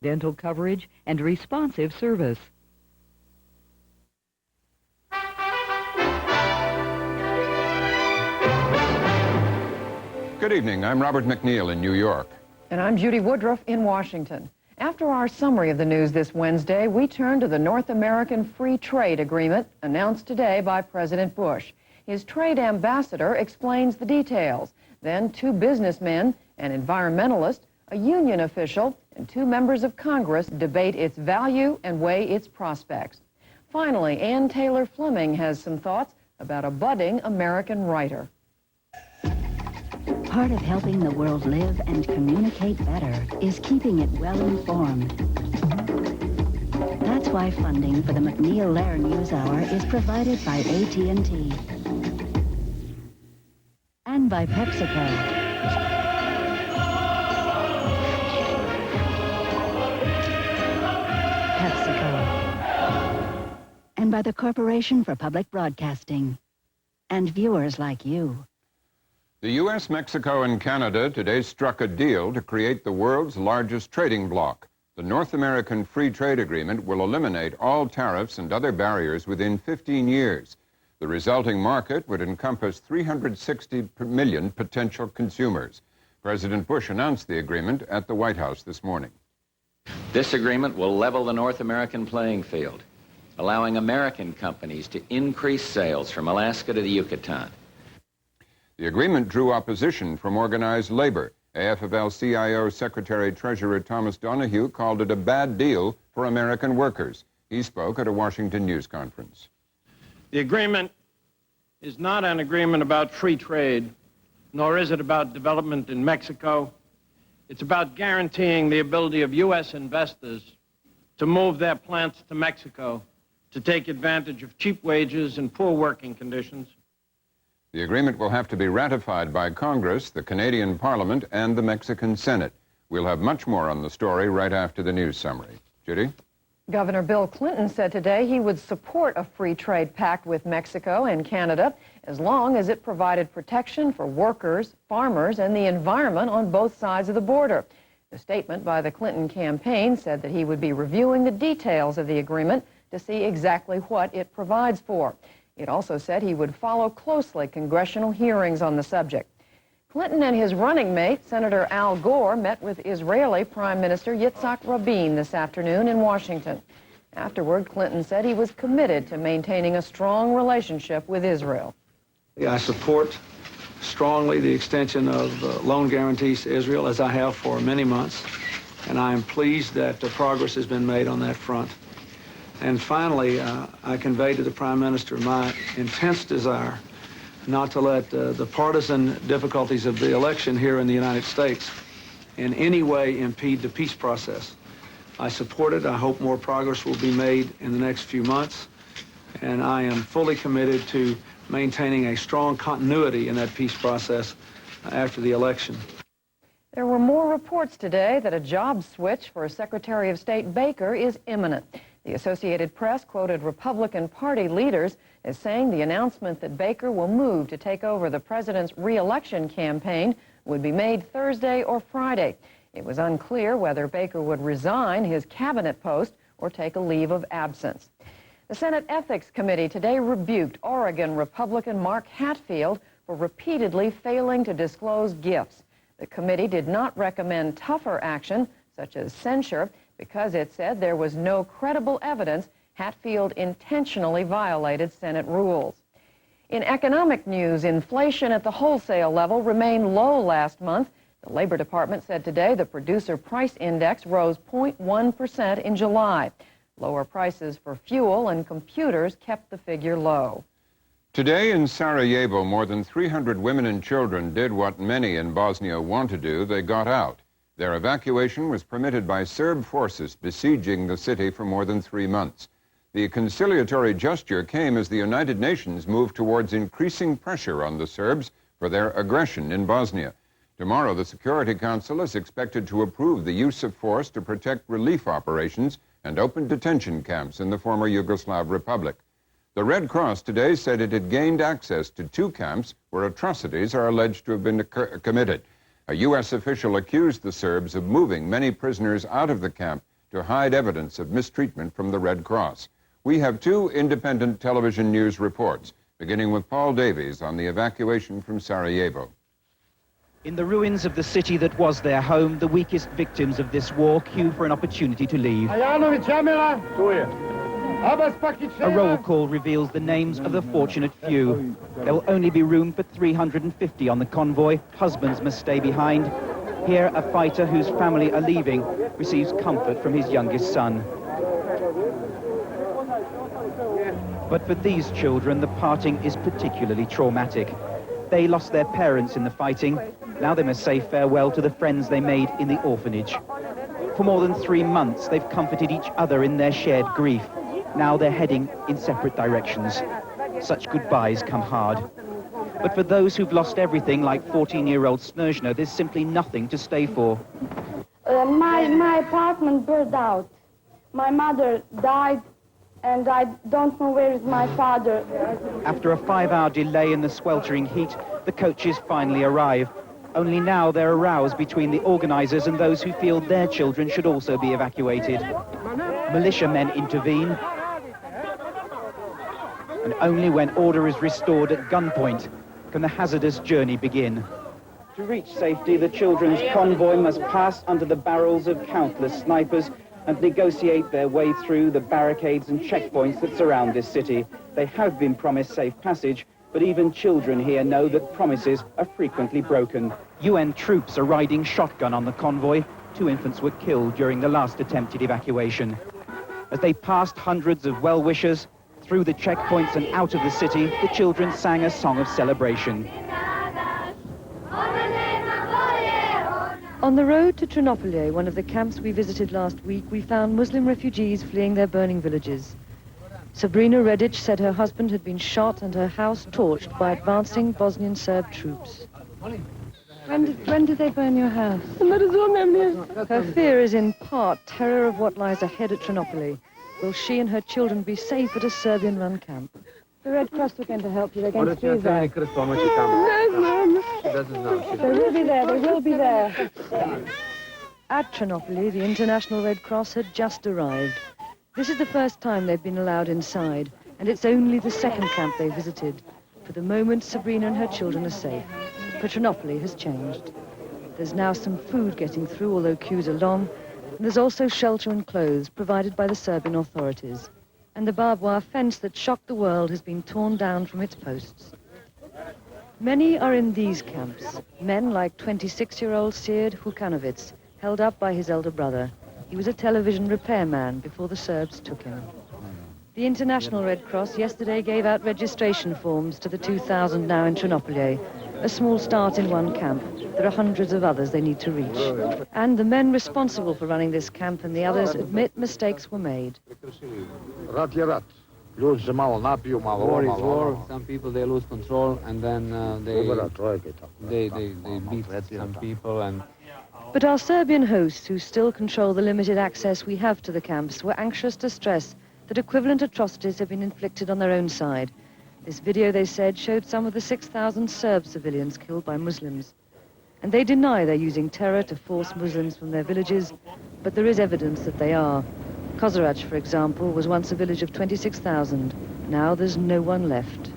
dental coverage, and responsive service. Good evening. I'm Robert MacNeil in New York. And I'm Judy Woodruff in Washington. After our summary of the news this Wednesday, we turn to the North American Free Trade Agreement announced today by President Bush. His trade ambassador explains the details. Then 2 businessmen, an environmentalist, a union official, and 2 members of Congress debate its value and weigh its prospects. Finally, Ann Taylor Fleming has some thoughts about a budding American writer. Part of helping the world live and communicate better is keeping it well informed. That's why funding for the MacNeil-Lehrer NewsHour is provided by AT&T and by PepsiCo. And by the Corporation for Public Broadcasting and viewers like you. The U.S., Mexico, and Canada today struck a deal to create the world's largest trading bloc. The North American Free Trade Agreement will eliminate all tariffs and other barriers within 15 years. The resulting market would encompass 360 million potential consumers. President Bush announced the agreement at the White House this morning. This agreement will level the North American playing field, allowing American companies to increase sales from Alaska to the Yucatan. The agreement drew opposition from organized labor. AFL-CIO Secretary-Treasurer Thomas Donahue called it a bad deal for American workers. He spoke at a Washington news conference. The agreement is not an agreement about free trade, nor is it about development in Mexico. It's about guaranteeing the ability of U.S. investors to move their plants to Mexico to take advantage of cheap wages and poor working conditions. The agreement will have to be ratified by Congress, the Canadian Parliament, and the Mexican Senate. We'll have much more on the story right after the news summary. Judy? Governor Bill Clinton said today he would support a free trade pact with Mexico and Canada as long as it provided protection for workers, farmers, and the environment on both sides of the border. The statement by the Clinton campaign said that he would be reviewing the details of the agreement to see exactly what it provides for. It also said he would follow closely congressional hearings on the subject. Clinton and his running mate, Senator Al Gore, met with Israeli Prime Minister Yitzhak Rabin this afternoon in Washington. Afterward, Clinton said he was committed to maintaining a strong relationship with Israel. I support strongly the extension of loan guarantees to Israel, as I have for many months, and I am pleased that progress has been made on that front. And finally, I conveyed to the Prime Minister my intense desire not to let the partisan difficulties of the election here in the United States in any way impede the peace process. I support it. I hope more progress will be made in the next few months, and I am fully committed to maintaining a strong continuity in that peace process after the election. There were more reports today that a job switch for Secretary of State Baker is imminent. The Associated Press quoted Republican Party leaders as saying the announcement that Baker will move to take over the president's re-election campaign would be made Thursday or Friday. It was unclear whether Baker would resign his cabinet post or take a leave of absence. The Senate Ethics Committee today rebuked Oregon Republican Mark Hatfield for repeatedly failing to disclose gifts. The committee did not recommend tougher action, such as censure, because it said there was no credible evidence Hatfield intentionally violated Senate rules. In economic news, inflation at the wholesale level remained low last month. The Labor Department said today the Producer Price Index rose 0.1% in July. Lower prices for fuel and computers kept the figure low. Today in Sarajevo, more than 300 women and children did what many in Bosnia want to do. They got out. Their evacuation was permitted by Serb forces besieging the city for more than 3 months. The conciliatory gesture came as the United Nations moved towards increasing pressure on the Serbs for their aggression in Bosnia. Tomorrow, the Security Council is expected to approve the use of force to protect relief operations and open detention camps in the former Yugoslav Republic. The Red Cross today said it had gained access to 2 camps where atrocities are alleged to have been committed. A U.S. official accused the Serbs of moving many prisoners out of the camp to hide evidence of mistreatment from the Red Cross. We have two independent television news reports, beginning with Paul Davies on the evacuation from Sarajevo. In the ruins of the city that was their home, the weakest victims of this war queue for an opportunity to leave. A roll call reveals the names of the fortunate few. There will only be room for 350 on the convoy. Husbands must stay behind. Here, a fighter whose family are leaving receives comfort from his youngest son. But for these children, the parting is particularly traumatic. They lost their parents in the fighting. Now they must say farewell to the friends they made in the orphanage. For more than 3 months, they've comforted each other in their shared grief. Now they're heading in separate directions. Such goodbyes come hard. But for those who've lost everything, like 14-year-old Snezhna, there's simply nothing to stay for. My apartment burned out. My mother died, and I don't know where is my father. After a 5-hour delay in the sweltering heat, the coaches finally arrive. Only now they're a row between the organizers and those who feel their children should also be evacuated. Militiamen intervene, and only when order is restored at gunpoint can the hazardous journey begin. To reach safety, the children's convoy must pass under the barrels of countless snipers and negotiate their way through the barricades and checkpoints that surround this city. They have been promised safe passage, but even children here know that promises are frequently broken. UN troops are riding shotgun on the convoy. 2 infants were killed during the last attempted evacuation. As they passed hundreds of well-wishers, through the checkpoints and out of the city, the children sang a song of celebration. On the road to Ternopil, one of the camps we visited last week, we found Muslim refugees fleeing their burning villages. Sabrina Redic said her husband had been shot and her house torched by advancing Bosnian Serb troops. When did they burn your house? Her fear is in part terror of what lies ahead at Ternopil. Will she and her children be safe at a Serbian-run camp? The Red Cross are going to help you. They're going to be there. They will be there. They will be there. At Ternopil, the International Red Cross had just arrived. This is the first time they've been allowed inside, and it's only the second camp they visited. For the moment, Sabrina and her children are safe. But Ternopil has changed. There's now some food getting through, although queues are long, and there's also shelter and clothes provided by the Serbian authorities. And the barbed wire fence that shocked the world has been torn down from its posts. Many are in these camps. Men like 26-year-old Sead Hukanovic, held up by his elder brother. He was a television repairman before the Serbs took him. The International Red Cross yesterday gave out registration forms to the 2,000 now in Ternopil. A small start in one camp. There are hundreds of others they need to reach. And the men responsible for running this camp and the others admit mistakes were made. War is war. Some people, they lose control, and then they beat some people. And But our Serbian hosts, who still control the limited access we have to the camps, were anxious to stress that equivalent atrocities have been inflicted on their own side. This video, they said, showed some of the 6,000 Serb civilians killed by Muslims. And they deny they're using terror to force Muslims from their villages, but there is evidence that they are. Kozarac, for example, was once a village of 26,000. Now there's no one left.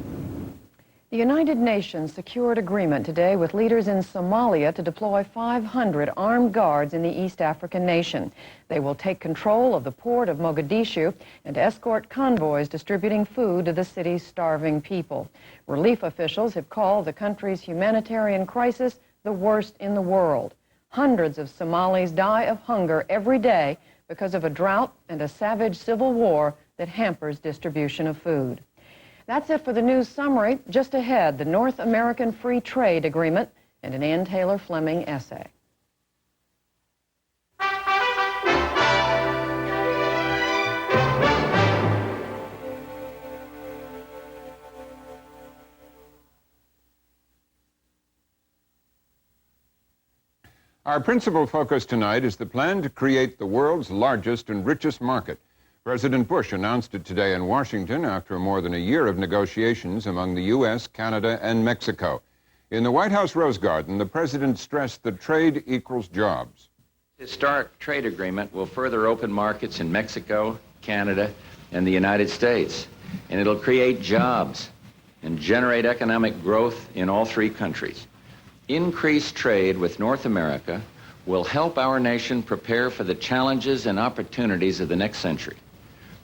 The United Nations secured agreement today with leaders in Somalia to deploy 500 armed guards in the East African nation. They will take control of the port of Mogadishu and escort convoys distributing food to the city's starving people. Relief officials have called the country's humanitarian crisis the worst in the world. Hundreds of Somalis die of hunger every day because of a drought and a savage civil war that hampers distribution of food. That's it for the news summary. Just ahead, the North American Free Trade Agreement and an Ann Taylor Fleming essay. Our principal focus tonight is the plan to create the world's largest and richest market. President Bush announced it today in Washington after more than a year of negotiations among the U.S., Canada, and Mexico. In the White House Rose Garden, the president stressed that trade equals jobs. Historic trade agreement will further open markets in Mexico, Canada, and the United States, and it'll create jobs and generate economic growth in all three countries. Increased trade with North America will help our nation prepare for the challenges and opportunities of the next century.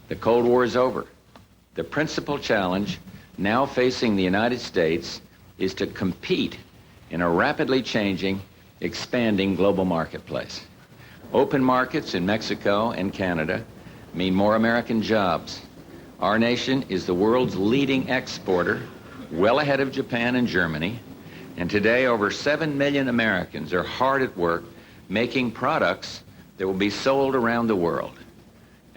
The Cold War is over. The principal challenge now facing the United States is to compete in a rapidly changing, expanding global marketplace. Open markets in Mexico and Canada mean more American jobs. Our nation is the world's leading exporter, well ahead of Japan and Germany, and today over 7 million Americans are hard at work making products that will be sold around the world.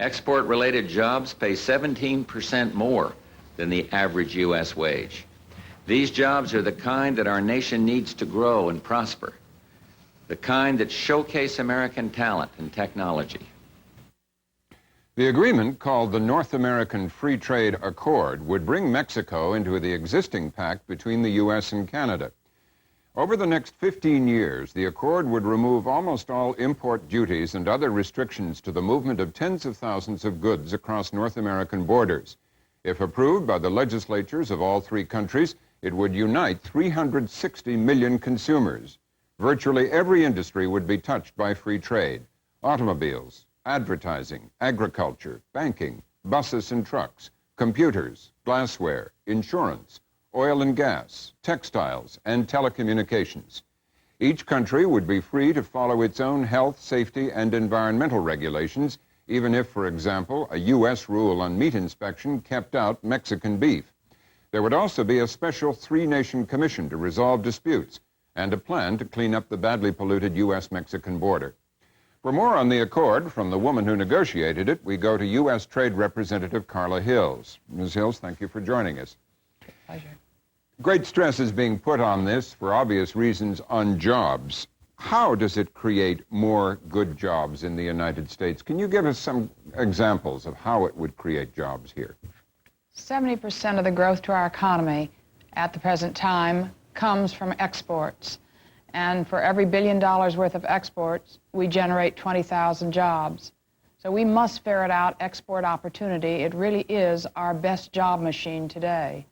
Export-related jobs pay 17% more than the average U.S. wage. These jobs are the kind that our nation needs to grow and prosper, the kind that showcase American talent and technology. The agreement, called the North American Free Trade Accord, would bring Mexico into the existing pact between the U.S. and Canada. Over the next 15 years, the accord would remove almost all import duties and other restrictions to the movement of tens of thousands of goods across North American borders. If approved by the legislatures of all three countries, it would unite 360 million consumers. Virtually every industry would be touched by free trade: automobiles, advertising, agriculture, banking, buses and trucks, computers, glassware, insurance, oil and gas, textiles, and telecommunications. Each country would be free to follow its own health, safety, and environmental regulations, even if, for example, a U.S. rule on meat inspection kept out Mexican beef. There would also be a special three-nation commission to resolve disputes and a plan to clean up the badly polluted U.S.-Mexican border. For more on the accord from the woman who negotiated it, we go to U.S. Trade Representative Carla Hills. Ms. Hills, thank you for joining us. Pleasure. Great stress is being put on this, for obvious reasons, on jobs. How does it create more good jobs in the United States? Can you give us some examples of how it would create jobs here? 70% of the growth to our economy at the present time comes from exports. And for every $1 billion worth of exports, we generate 20,000 jobs. So we must ferret out export opportunity. It really is our best job machine today.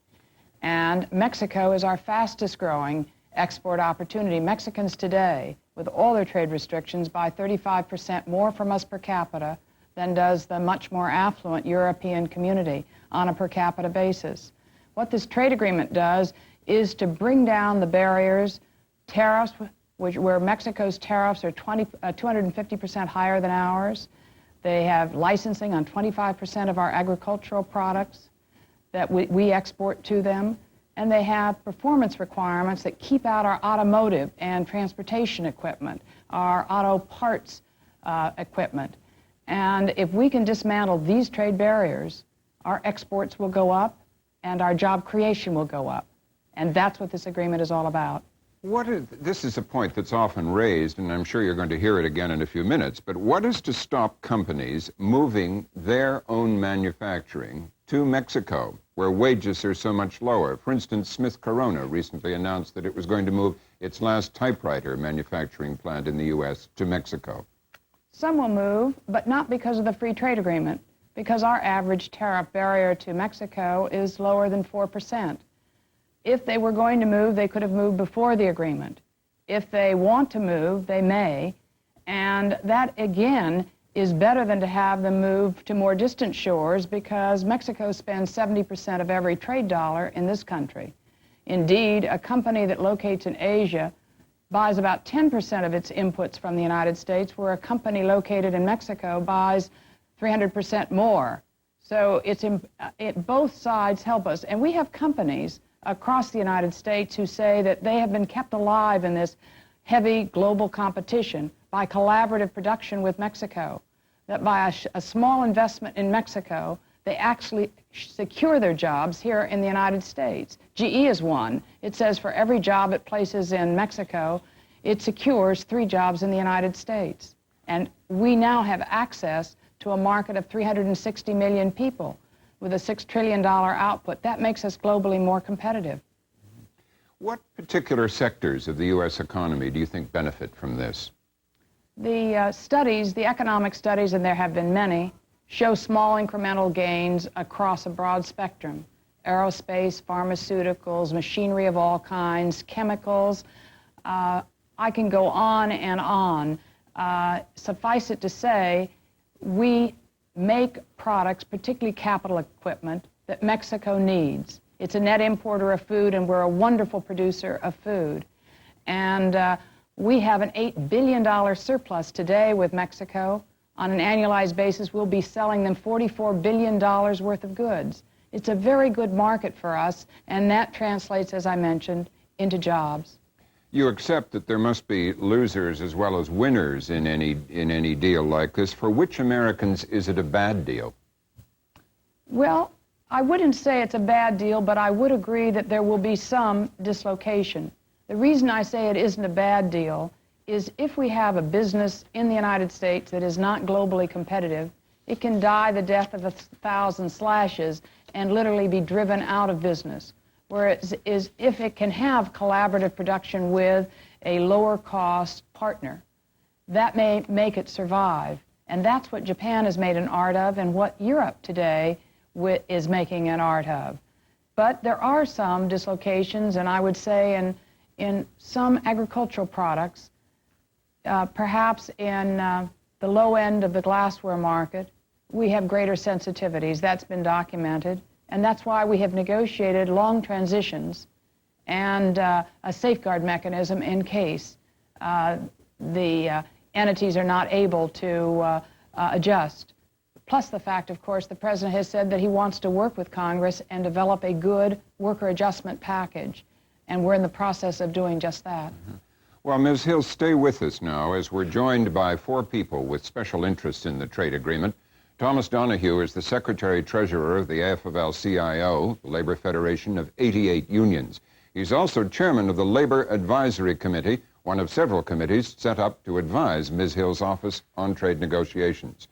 And Mexico is our fastest growing export opportunity. Mexicans today, with all their trade restrictions, buy 35% more from us per capita than does the much more affluent European community on a per capita basis. What this trade agreement does is to bring down the barriers, tariffs, where Mexico's tariffs are 250% higher than ours. They have licensing on 25% of our agricultural products that we export to them, and they have performance requirements that keep out our automotive and transportation equipment, our auto parts equipment. And if we can dismantle these trade barriers, our exports will go up and our job creation will go up. And that's what this agreement is all about. This is a point that's often raised, and I'm sure you're going to hear it again in a few minutes, but what is to stop companies moving their own manufacturing to Mexico, where wages are so much lower? For instance, Smith Corona recently announced that it was going to move its last typewriter manufacturing plant in the U.S. to Mexico. Some will move, but not because of the free trade agreement, because our average tariff barrier to Mexico is lower than 4%. If they were going to move, they could have moved before the agreement. If they want to move, they may, and that, again, is better than to have them move to more distant shores, because Mexico spends 70% of every trade dollar in this country. Indeed, a company that locates in Asia buys about 10% of its inputs from the United States, where a company located in Mexico buys 300% more. So both sides help us. And we have companies across the United States who say that they have been kept alive in this heavy global competition by collaborative production with Mexico, that by a small investment in Mexico, they actually secure their jobs here in the United States. GE is one. It says for every job it places in Mexico, it secures 3 jobs in the United States. And we now have access to a market of 360 million people with a $6 trillion output. That makes us globally more competitive. What particular sectors of the U.S. economy do you think benefit from this? The studies, the economic studies, and there have been many, show small incremental gains across a broad spectrum. Aerospace, pharmaceuticals, machinery of all kinds, chemicals. I can go on and on. Suffice it to say, we make products, particularly capital equipment, that Mexico needs. It's a net importer of food, and we're a wonderful producer of food. And we have an $8 billion surplus today with Mexico. On an annualized basis, we'll be selling them $44 billion worth of goods. It's a very good market for us, and that translates, as I mentioned, into jobs. You accept that there must be losers as well as winners in any deal like this. For which Americans is it a bad deal? Well, I wouldn't say it's a bad deal, but I would agree that there will be some dislocation. The reason I say it isn't a bad deal is if we have a business in the United States that is not globally competitive, it can die the death of 1,000 slashes and literally be driven out of business. Whereas if it can have collaborative production with a lower cost partner, that may make it survive. And that's what Japan has made an art of, and what Europe today is making an art of. But there are some dislocations, and I would say in some agricultural products, perhaps in the low end of the glassware market, we have greater sensitivities. That's been documented. And that's why we have negotiated long transitions and a safeguard mechanism in case the entities are not able to adjust. Plus the fact, of course, the President has said that he wants to work with Congress and develop a good worker adjustment package. And we're in the process of doing just that. Mm-hmm. Well, Ms. Hill, stay with us now as we're joined by four people with special interests in the trade agreement. Thomas Donahue is the Secretary-Treasurer of the AFL-CIO, the Labor Federation of 88 unions. He's also chairman of the Labor Advisory Committee, one of several committees set up to advise Ms. Hill's office on trade negotiations.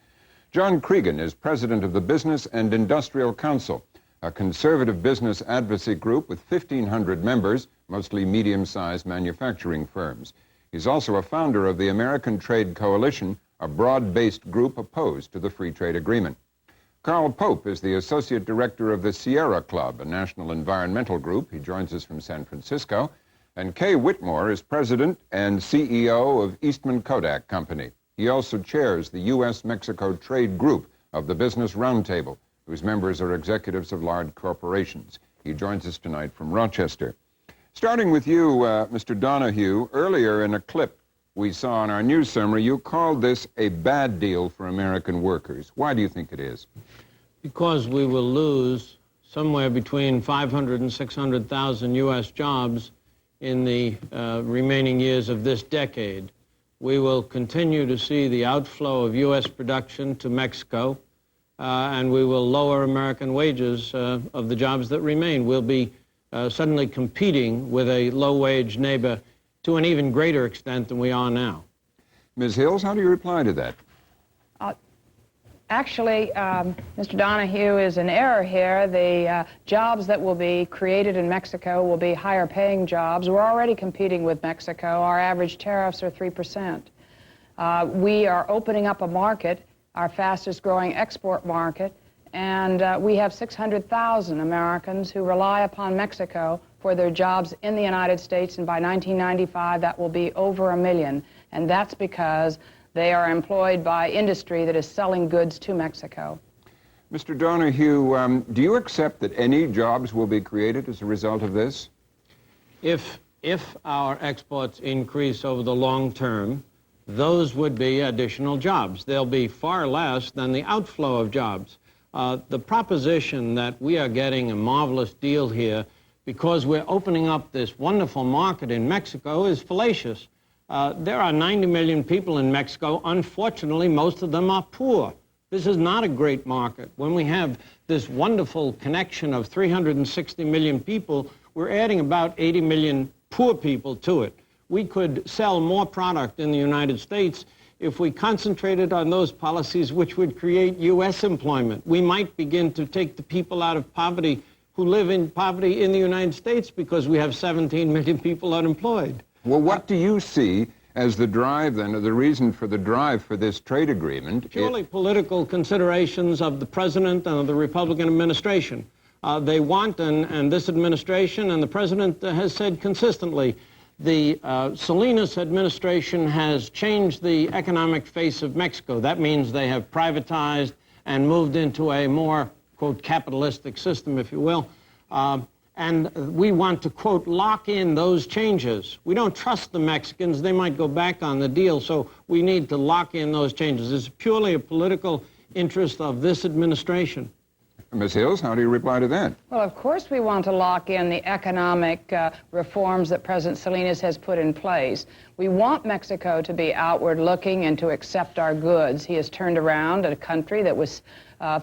John Cregan is president of the Business and Industrial Council, a conservative business advocacy group with 1,500 members, mostly medium-sized manufacturing firms. He's also a founder of the American Trade Coalition, a broad-based group opposed to the free trade agreement. Carl Pope is the associate director of the Sierra Club, a national environmental group. He joins us from San Francisco. And Kay Whitmore is president and CEO of Eastman Kodak Company. He also chairs the U.S.-Mexico Trade Group of the Business Roundtable, whose members are executives of large corporations. He joins us tonight from Rochester. Starting with you, Mr. Donahue, earlier in a clip we saw on our news summary, you called this a bad deal for American workers. Why do you think it is? Because we will lose somewhere between 500 and 600,000 U.S. jobs in the remaining years of this decade. We will continue to see the outflow of U.S. production to Mexico, and we will lower American wages of the jobs that remain. We'll be suddenly competing with a low-wage neighbor to an even greater extent than we are now. Ms. Hills, how do you reply to that? Actually, Mr. Donahue is in error here. The jobs that will be created in Mexico will be higher paying jobs. We're already competing with Mexico. Our average tariffs are 3%. We are opening up a market, our fastest growing export market, and we have 600,000 Americans who rely upon Mexico for their jobs in the United States, and by 1995 that will be over 1 million. And that's because they are employed by industry that is selling goods to Mexico. Mr. Donahue, do you accept that any jobs will be created as a result of this? If our exports increase over the long term, those would be additional jobs. They'll be far less than the outflow of jobs. The proposition that we are getting a marvelous deal here because we're opening up this wonderful market in Mexico is fallacious. There are 90 million people in Mexico. Unfortunately, most of them are poor. This is not a great market. When we have this wonderful connection of 360 million people, we're adding about 80 million poor people to it. We could sell more product in the United States if we concentrated on those policies which would create U.S. employment. We might begin to take the people out of poverty who live in poverty in the United States because we have 17 million people unemployed. Well, what do you see as the drive, then, or the reason for the drive for this trade agreement. Purely political considerations of the president and of the Republican administration. They want, and this administration and the president has said consistently, the Salinas administration has changed the economic face of Mexico. That means they have privatized and moved into a more, quote, capitalistic system, if you will. And we want to, quote, lock in those changes. We don't trust the Mexicans. They might go back on the deal, so we need to lock in those changes. It's purely a political interest of this administration. Ms. Hills, how do you reply to that? Well, of course we want to lock in the economic reforms that President Salinas has put in place. We want Mexico to be outward looking and to accept our goods. He has turned around a country that was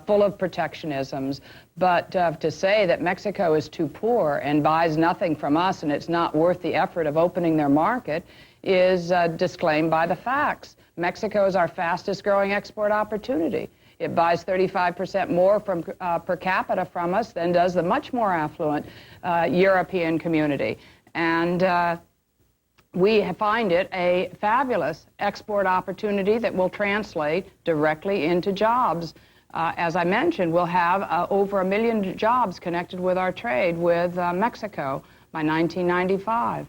full of protectionisms. But to say that Mexico is too poor and buys nothing from us and it's not worth the effort of opening their market is disclaimed by the facts. Mexico is our fastest growing export opportunity. It buys 35% more from, per capita from us than does the much more affluent European community. And we find it a fabulous export opportunity that will translate directly into jobs. As I mentioned, we'll have over 1 million jobs connected with our trade with Mexico by 1995.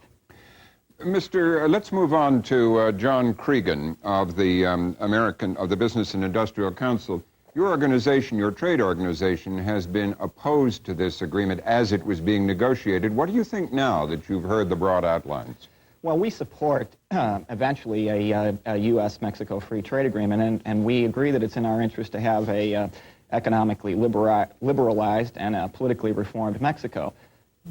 Let's move on to John Cregan of the Business and Industrial Council. Your organization, your trade organization, has been opposed to this agreement as it was being negotiated. What do you think now that you've heard the broad outlines? Well, we support eventually a U.S.-Mexico free trade agreement, and we agree that it's in our interest to have a economically liberalized and a politically reformed Mexico.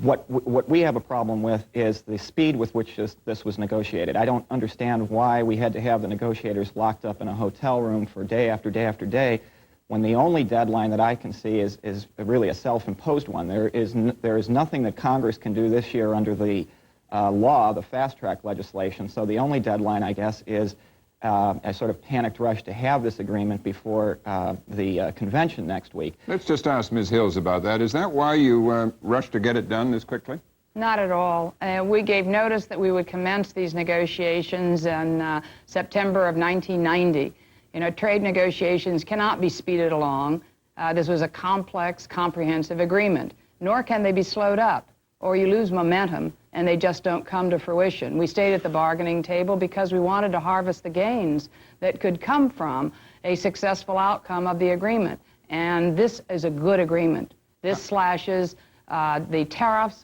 What we have a problem with is the speed with which this was negotiated. I don't understand why we had to have the negotiators locked up in a hotel room for day after day after day, when the only deadline that I can see is really a self-imposed one. There is nothing that Congress can do this year under the law, the fast-track legislation, so the only deadline, I guess, is a sort of panicked rush to have this agreement before the convention next week. Let's just ask Ms. Hills about that. Is that why you rushed to get it done this quickly? Not at all. We gave notice that we would commence these negotiations in September of 1990. You know, trade negotiations cannot be speeded along. This was a complex, comprehensive agreement, nor can they be slowed up, or you lose momentum and they just don't come to fruition. We stayed at the bargaining table because we wanted to harvest the gains that could come from a successful outcome of the agreement. And this is a good agreement. This slashes the tariffs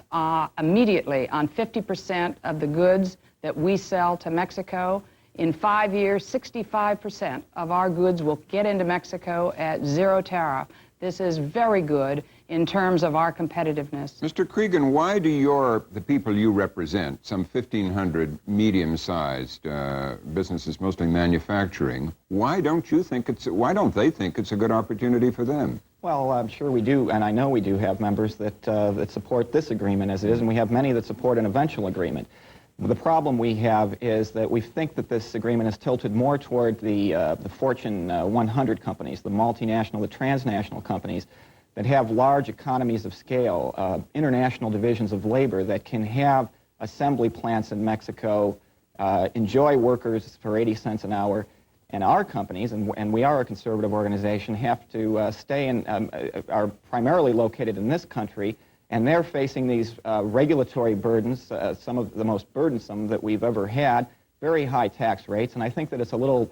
immediately on 50% of the goods that we sell to Mexico. In 5 years, 65% of our goods will get into Mexico at zero tariff. This is very good in terms of our competitiveness. Mr. Cregan, why do the people you represent, some 1,500 medium-sized businesses, mostly manufacturing, why don't they think it's a good opportunity for them? Well, I'm sure we do, and I know we do have members that support this agreement as it is, and we have many that support an eventual agreement. The problem we have is that we think that this agreement is tilted more toward the Fortune 100 companies, the multinational, the transnational companies that have large economies of scale, international divisions of labor that can have assembly plants in Mexico, enjoy workers for 80 cents an hour, and our companies, and we are a conservative organization, have to stay in, are primarily located in this country, and they're facing these regulatory burdens, some of the most burdensome that we've ever had, very high tax rates, and I think that it's a little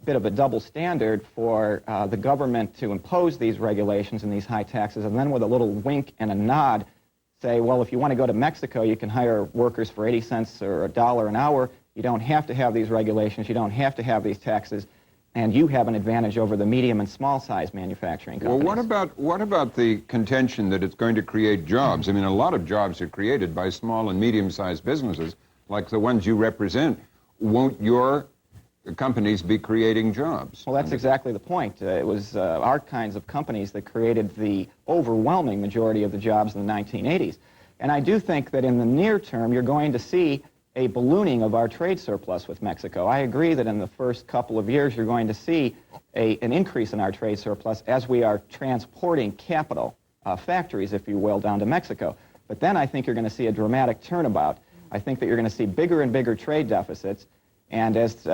bit of a double standard for the government to impose these regulations and these high taxes, and then with a little wink and a nod say, well, if you want to go to Mexico, you can hire workers for 80 cents or $1 an hour. You don't have to have these regulations. You don't have to have these taxes. And you have an advantage over the medium and small size manufacturing companies. Well, what about the contention that it's going to create jobs? I mean, a lot of jobs are created by small and medium-sized businesses, like the ones you represent. Won't your companies be creating jobs? Well, that's exactly the point. It was our kinds of companies that created the overwhelming majority of the jobs in the 1980s. And I do think that in the near term, you're going to see a ballooning of our trade surplus with Mexico. I agree that in the first couple of years, you're going to see an increase in our trade surplus as we are transporting capital, factories, if you will, down to Mexico. But then I think you're going to see a dramatic turnabout. I think that you're going to see bigger and bigger trade deficits. And as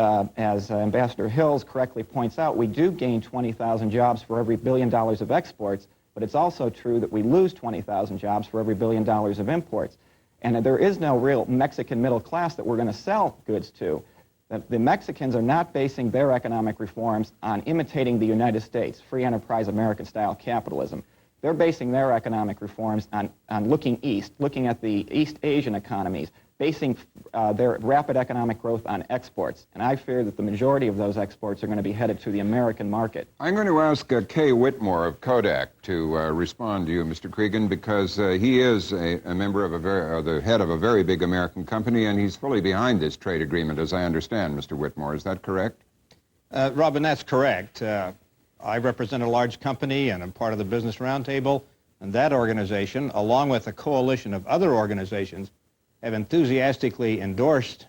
Ambassador Hills correctly points out, we do gain 20,000 jobs for every $1 billion of exports, but it's also true that we lose 20,000 jobs for every $1 billion of imports. And there is no real Mexican middle class that we're going to sell goods to. The Mexicans are not basing their economic reforms on imitating the United States, free enterprise American-style capitalism. They're basing their economic reforms on looking east, looking at the East Asian economies, basing their rapid economic growth on exports. And I fear that the majority of those exports are going to be headed to the American market. I'm going to ask Kay Whitmore of Kodak to respond to you, Mr. Cregan, because he is a member of the head of a very big American company, and he's fully behind this trade agreement, as I understand, Mr. Whitmore. Is that correct? Robin, that's correct. I represent a large company, and I'm part of the Business Roundtable, and that organization, along with a coalition of other organizations, have enthusiastically endorsed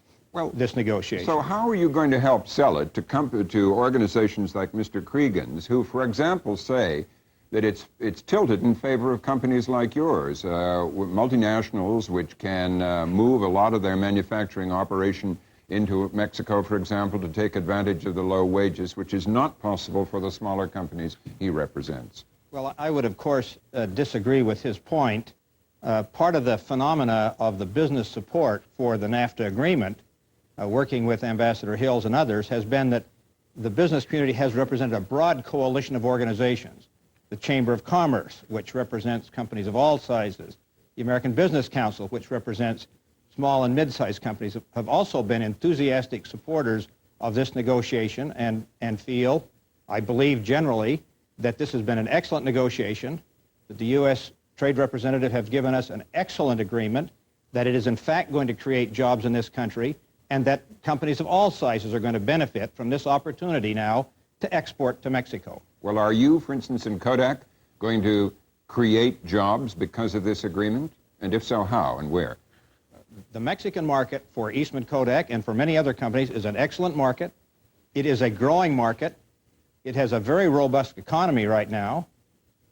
this negotiation. So how are you going to help sell it to organizations like Mr. Cregan's, who, for example, say that it's tilted in favor of companies like yours, multinationals which can move a lot of their manufacturing operation into Mexico, for example, to take advantage of the low wages, which is not possible for the smaller companies he represents? Well, I would, of course, disagree with his point. Part of the phenomena of the business support for the NAFTA agreement, working with Ambassador Hills and others, has been that the business community has represented a broad coalition of organizations. The Chamber of Commerce, which represents companies of all sizes, the American Business Council, which represents small and mid-sized companies, have also been enthusiastic supporters of this negotiation and feel, I believe generally, that this has been an excellent negotiation, that the U.S. Trade Representative has given us an excellent agreement, that it is in fact going to create jobs in this country, and that companies of all sizes are going to benefit from this opportunity now to export to Mexico. Well, are you, for instance, in Kodak, going to create jobs because of this agreement? And if so, how and where? The Mexican market for Eastman Kodak and for many other companies is an excellent market. It is a growing market. It has a very robust economy right now,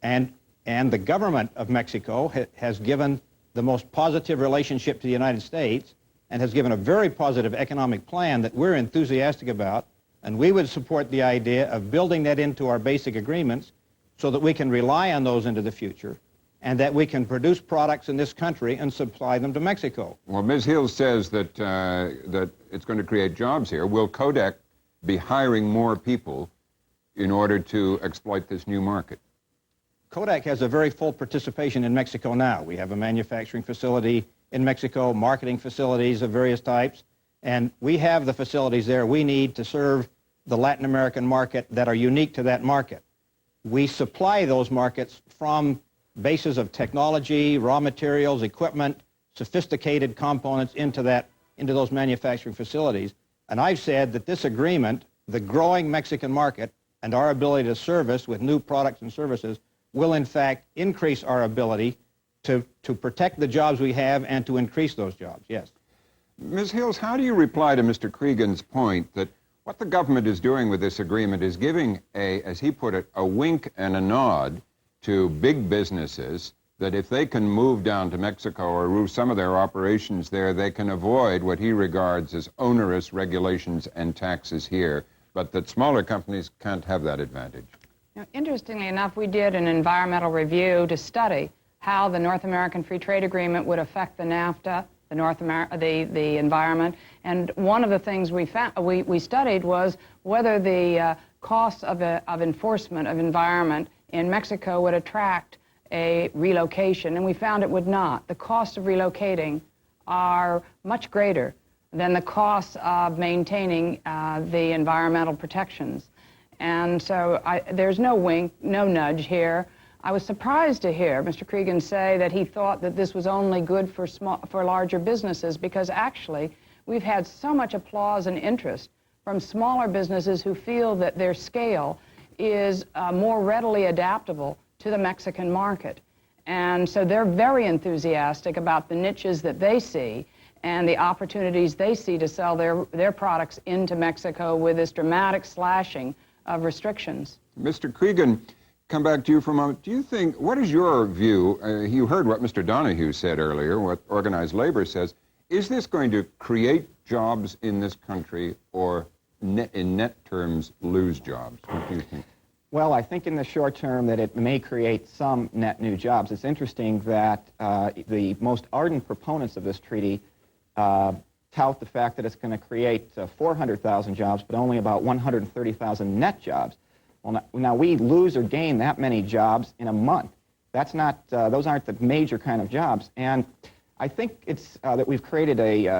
and the government of Mexico has given the most positive relationship to the United States and has given a very positive economic plan that we're enthusiastic about, and we would support the idea of building that into our basic agreements so that we can rely on those into the future and that we can produce products in this country and supply them to Mexico. Well, Ms. Hills says that it's going to create jobs here. Will Kodak be hiring more people in order to exploit this new market? Kodak has a very full participation in Mexico now. We have a manufacturing facility in Mexico, marketing facilities of various types, and we have the facilities there we need to serve the Latin American market that are unique to that market. We supply those markets from bases of technology, raw materials, equipment, sophisticated components into those manufacturing facilities. And I've said that this agreement, the growing Mexican market, and our ability to service with new products and services will in fact increase our ability to protect the jobs we have and to increase those jobs, yes. Ms. Hills, how do you reply to Mr. Cregan's point that what the government is doing with this agreement is giving as he put it, a wink and a nod to big businesses that if they can move down to Mexico or move some of their operations there, they can avoid what he regards as onerous regulations and taxes here, but that smaller companies can't have that advantage? Now, interestingly enough, we did an environmental review to study how the North American Free Trade Agreement would affect the NAFTA, the environment, and one of the things we studied was whether the costs of enforcement of environment in Mexico would attract a relocation, and we found it would not. The costs of relocating are much greater than the costs of maintaining the environmental protections. And so there's no wink, no nudge here. I was surprised to hear Mr. Cregan say that he thought that this was only good for larger businesses, because actually we've had so much applause and interest from smaller businesses who feel that their scale is more readily adaptable to the Mexican market. And so they're very enthusiastic about the niches that they see and the opportunities they see to sell their products into Mexico with this dramatic slashing of restrictions. Mr. Cregan, come back to you for a moment. Do you think, what is your view, you heard what Mr. Donahue said earlier, what organized labor says, Is this going to create jobs in this country or in net terms lose jobs? What do you think? Well, I think in the short term that it may create some net new jobs. It's interesting that the most ardent proponents of this treaty tout the fact that it's going to create 400,000 jobs, but only about 130,000 net jobs. Well, now we lose or gain that many jobs in a month. That's not; those aren't the major kind of jobs. And I think it's that we've created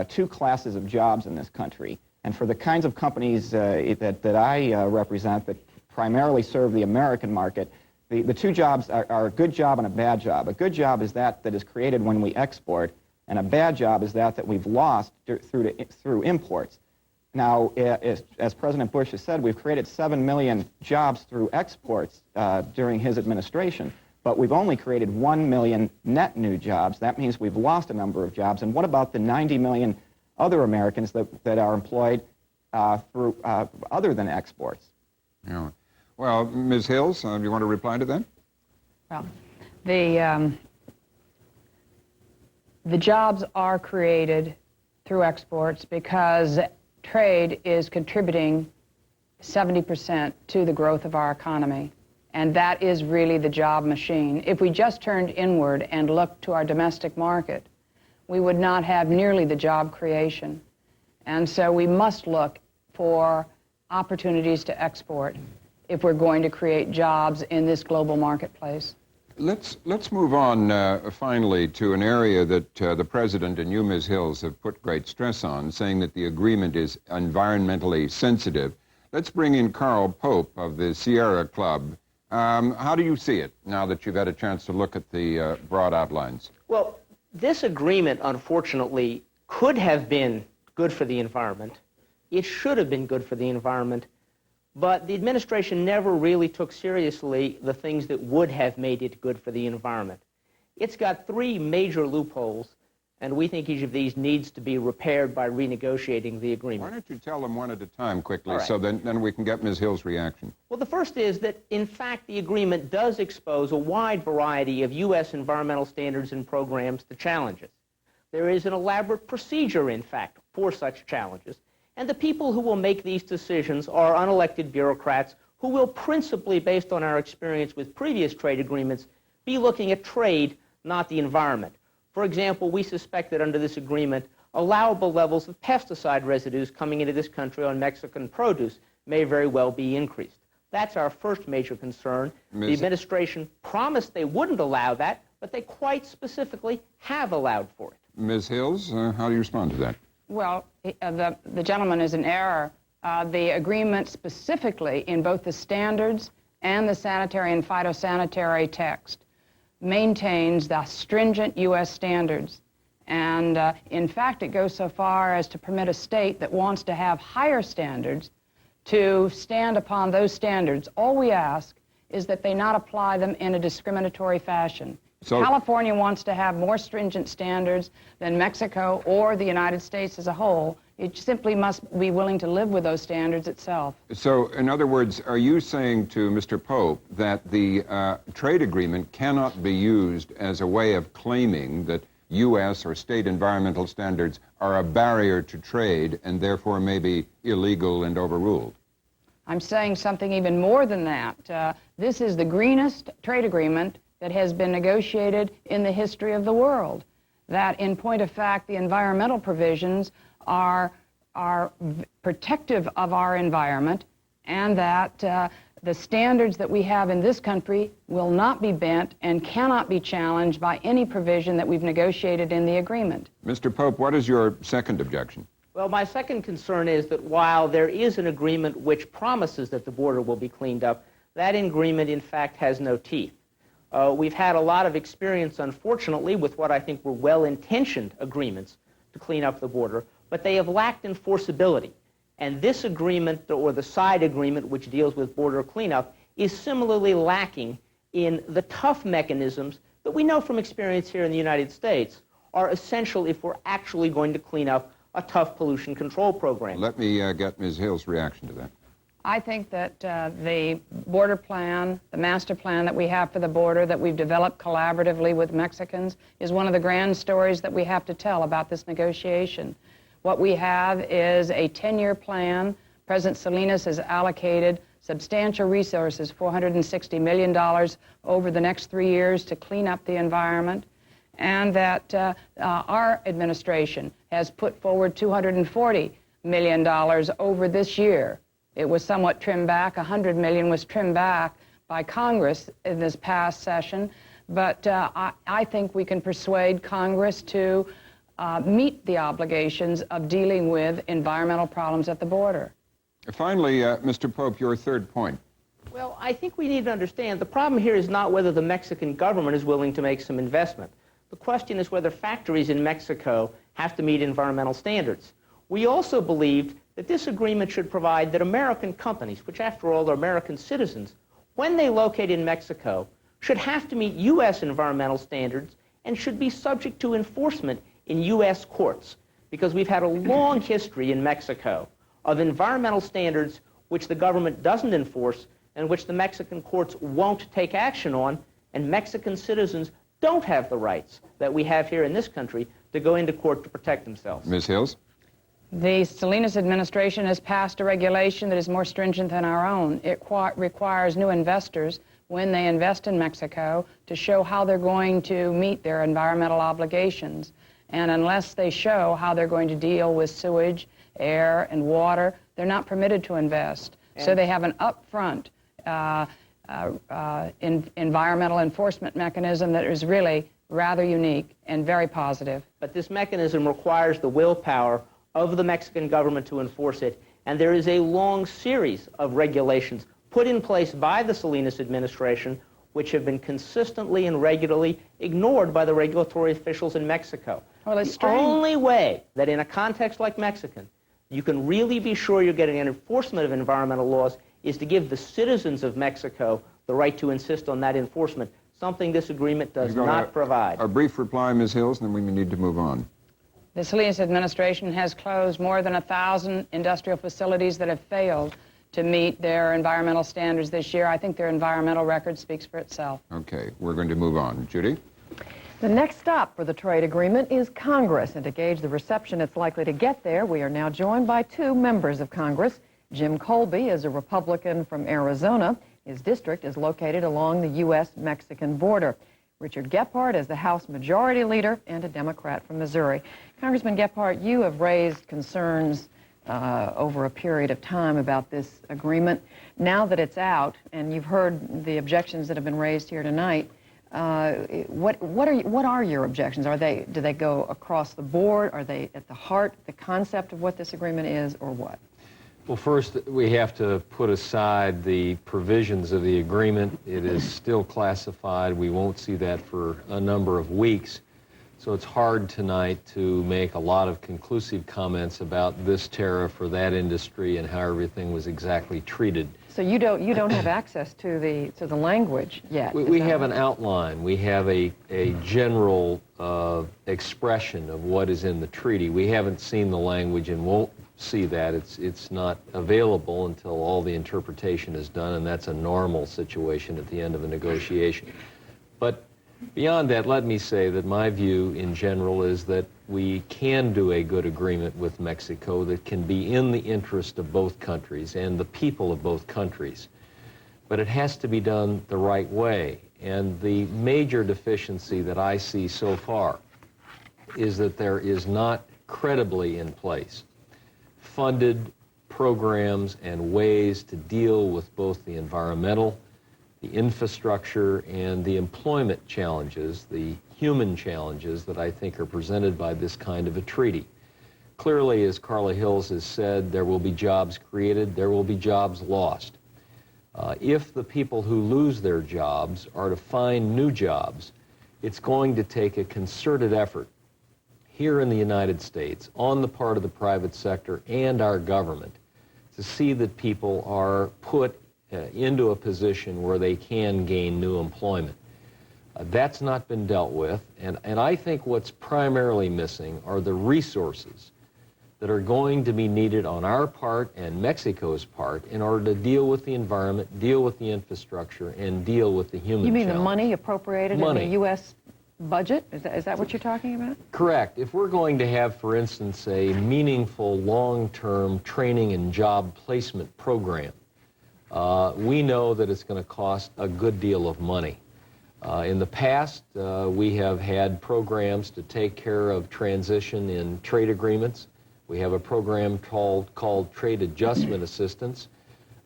two classes of jobs in this country. And for the kinds of companies that I represent, that primarily serve the American market, the two jobs are a good job and a bad job. A good job is that is created when we export, and a bad job is that we've lost through imports. Now, as President Bush has said, we've created 7 million jobs through exports during his administration, but we've only created 1 million net new jobs. That means we've lost a number of jobs. And what about the 90 million other Americans that are employed through other than exports? Yeah. Well, Ms. Hills, do you want to reply to that? Well, the jobs are created through exports because trade is contributing 70% to the growth of our economy. And that is really the job machine. If we just turned inward and looked to our domestic market, we would not have nearly the job creation. And so we must look for opportunities to export if we're going to create jobs in this global marketplace. Let's move on finally to an area that the President and you, Ms. Hills, have put great stress on, saying that the agreement is environmentally sensitive. Let's bring in Carl Pope of the Sierra Club. How do you see it now that you've had a chance to look at the broad outlines? Well, this agreement, unfortunately, could have been good for the environment. It should have been good for the environment. But the administration never really took seriously the things that would have made it good for the environment. It's got 3 major loopholes, and we think each of these needs to be repaired by renegotiating the agreement. Why don't you tell them one at a time quickly, All right. so then we can get Ms. Hill's reaction. Well, the first is that, in fact, the agreement does expose a wide variety of U.S. environmental standards and programs to challenges. There is an elaborate procedure, in fact, for such challenges. And the people who will make these decisions are unelected bureaucrats who will principally, based on our experience with previous trade agreements, be looking at trade, not the environment. For example, we suspect that under this agreement, allowable levels of pesticide residues coming into this country on Mexican produce may very well be increased. That's our first major concern. The administration promised they wouldn't allow that, but they quite specifically have allowed for it. Ms. Hills, how do you respond to that? Well, the gentleman is in error. The agreement specifically in both the standards and the sanitary and phytosanitary text maintains the stringent U.S. standards. And in fact, it goes so far as to permit a state that wants to have higher standards to stand upon those standards. All we ask is that they not apply them in a discriminatory fashion. So, California wants to have more stringent standards than Mexico or the United States as a whole. It simply must be willing to live with those standards itself. So, in other words, are you saying to Mr. Pope that the trade agreement cannot be used as a way of claiming that U.S. or state environmental standards are a barrier to trade and therefore may be illegal and overruled? I'm saying something even more than that. This is the greenest trade agreement that has been negotiated in the history of the world. That, in point of fact, the environmental provisions are protective of our environment, and that the standards that we have in this country will not be bent and cannot be challenged by any provision that we've negotiated in the agreement. Mr. Pope, what is your second objection? Well, my second concern is that while there is an agreement which promises that the border will be cleaned up, that agreement, in fact, has no teeth. We've had a lot of experience, unfortunately, with what I think were well-intentioned agreements to clean up the border, but they have lacked enforceability. And this agreement, or the side agreement which deals with border cleanup, is similarly lacking in the tough mechanisms that we know from experience here in the United States are essential if we're actually going to clean up a tough pollution control program. Let me get Ms. Hill's reaction to that. I think that the border plan, the master plan that we have for the border that we've developed collaboratively with Mexicans is one of the grand stories that we have to tell about this negotiation. What we have is a 10-year plan. President Salinas has allocated substantial resources, $460 million over the next 3 years to clean up the environment, and that our administration has put forward $240 million over this year. It was somewhat trimmed back. $100 million was trimmed back by Congress in this past session, but I think we can persuade Congress to meet the obligations of dealing with environmental problems at the border. Finally, Mr. Pope, your third point. Well, I think we need to understand the problem here is not whether the Mexican government is willing to make some investment. The question is whether factories in Mexico have to meet environmental standards. We also believed that this agreement should provide that American companies, which after all are American citizens, when they locate in Mexico, should have to meet U.S. environmental standards and should be subject to enforcement in U.S. courts, because we've had a long history in Mexico of environmental standards which the government doesn't enforce and which the Mexican courts won't take action on, and Mexican citizens don't have the rights that we have here in this country to go into court to protect themselves. Ms. Hills? The Salinas administration has passed a regulation that is more stringent than our own. It requires new investors, when they invest in Mexico, to show how they're going to meet their environmental obligations. And unless they show how they're going to deal with sewage, air, and water, they're not permitted to invest. So they have an upfront environmental enforcement mechanism that is really rather unique and very positive. But this mechanism requires the willpower of the Mexican government to enforce it, and there is a long series of regulations put in place by the Salinas administration which have been consistently and regularly ignored by the regulatory officials in Mexico. Well, it's the only way that in a context like Mexican you can really be sure you're getting an enforcement of environmental laws is to give the citizens of Mexico the right to insist on that enforcement, something this agreement does not provide. A brief reply, Ms. Hills, and then we need to move on. The Salinas administration has closed more than 1,000 industrial facilities that have failed to meet their environmental standards this year. I think their environmental record speaks for itself. Okay, we're going to move on. Judy? The next stop for the trade agreement is Congress, and to gauge the reception it's likely to get there, we are now joined by two members of Congress. Jim Colby is a Republican from Arizona. His district is located along the U.S.-Mexican border. Richard Gephardt is the House Majority Leader and a Democrat from Missouri. Congressman Gephardt, you have raised concerns over a period of time about this agreement. Now that it's out, and you've heard the objections that have been raised here tonight, what are your objections? Do they go across the board? Are they at the heart, the concept of what this agreement is, or what? Well, first, we have to put aside the provisions of the agreement. It is still classified. We won't see that for a number of weeks. So it's hard tonight to make a lot of conclusive comments about this tariff or that industry and how everything was exactly treated. So you don't have access to the language yet? We have an outline. We have a general expression of what is in the treaty. We haven't seen the language and won't see that. It's not available until all the interpretation is done, and that's a normal situation at the end of a negotiation. But beyond that, let me say that my view in general is that we can do a good agreement with Mexico that can be in the interest of both countries and the people of both countries. But it has to be done the right way. And the major deficiency that I see so far is that there is not credibly in place funded programs and ways to deal with both the environmental, the infrastructure, and the employment challenges, the human challenges that I think are presented by this kind of a treaty. Clearly, as Carla Hills has said, there will be jobs created, there will be jobs lost. If the people who lose their jobs are to find new jobs, it's going to take a concerted effort here in the United States, on the part of the private sector and our government, to see that people are put into a position where they can gain new employment. That's not been dealt with, and I think what's primarily missing are the resources that are going to be needed on our part and Mexico's part in order to deal with the environment, deal with the infrastructure, and deal with the human You mean challenge. the money appropriated in the U.S. budget? Is that what you're talking about? Correct. If we're going to have, for instance, a meaningful long-term training and job placement program, we know that it's going to cost a good deal of money. In the past, we have had programs to take care of transition in trade agreements. We have a program called Trade Adjustment Assistance.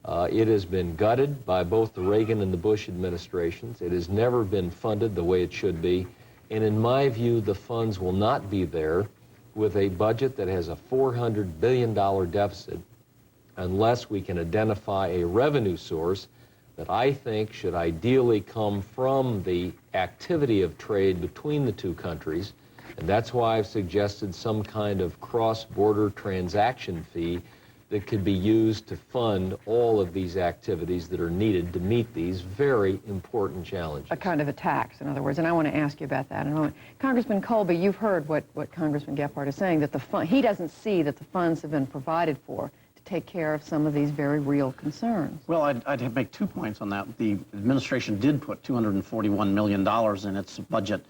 It has been gutted by both the Reagan and the Bush administrations. It has never been funded the way it should be. And in my view, the funds will not be there with a budget that has a $400 billion deficit unless we can identify a revenue source that I think should ideally come from the activity of trade between the two countries. And that's why I've suggested some kind of cross-border transaction fee that could be used to fund all of these activities that are needed to meet these very important challenges. A kind of a tax, in other words, and I want to ask you about that in a moment. Congressman Colby, you've heard what Congressman Gephardt is saying, that he doesn't see that the funds have been provided for to take care of some of these very real concerns. Well, I'd make 2 points on that. The administration did put $241 million in its budget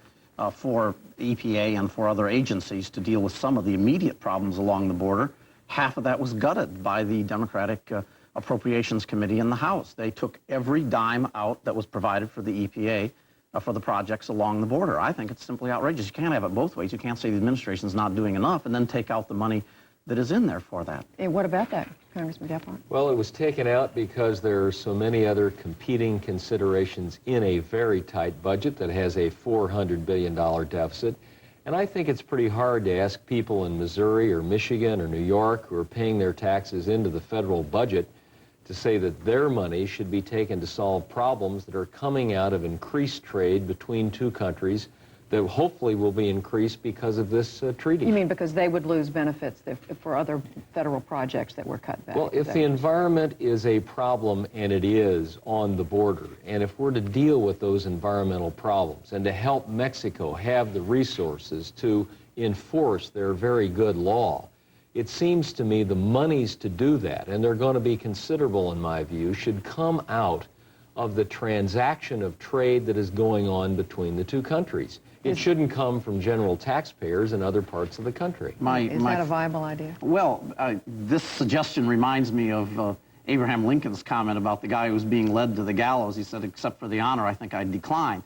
for EPA and for other agencies to deal with some of the immediate problems along the border. Half of that was gutted by the Democratic Appropriations Committee in the House. They took every dime out that was provided for the EPA for the projects along the border. I think it's simply outrageous. You can't have it both ways. You can't say the administration's not doing enough and then take out the money that is in there for that. Hey, what about that, Congressman Gephardt? Well, it was taken out because there are so many other competing considerations in a very tight budget that has a $400 billion deficit. And I think it's pretty hard to ask people in Missouri or Michigan or New York who are paying their taxes into the federal budget to say that their money should be taken to solve problems that are coming out of increased trade between two countries that hopefully will be increased because of this treaty. You mean because they would lose benefits if for other federal projects that were cut back? Well, if the environment is a problem, and it is on the border, and if we're to deal with those environmental problems and to help Mexico have the resources to enforce their very good law, it seems to me the monies to do that, and they're going to be considerable in my view, should come out of the transaction of trade that is going on between the two countries. It shouldn't come from general taxpayers in other parts of the country. Is that a viable idea? Well, this suggestion reminds me of Abraham Lincoln's comment about the guy who was being led to the gallows. He said, except for the honor, I think I'd decline.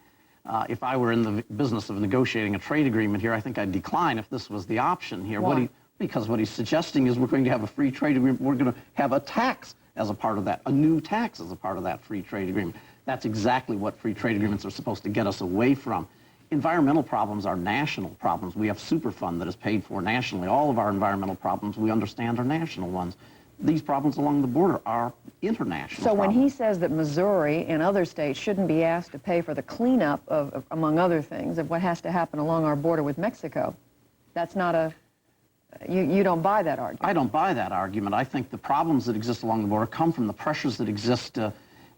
If I were in the business of negotiating a trade agreement here, I think I'd decline if this was the option here. Why? Because what he's suggesting is we're going to have a free trade agreement. We're going to have a tax as a part of that, a new tax as a part of that free trade agreement. That's exactly what free trade agreements are supposed to get us away from. Environmental problems are national problems. We have Superfund that is paid for nationally. All of our environmental problems, we understand, are national ones. These problems along the border are international So problems. when he says that Missouri and other states shouldn't be asked to pay for the cleanup of, among other things, of what has to happen along our border with Mexico, that's not a... You don't buy that argument? I don't buy that argument. I think the problems that exist along the border come from the pressures that exist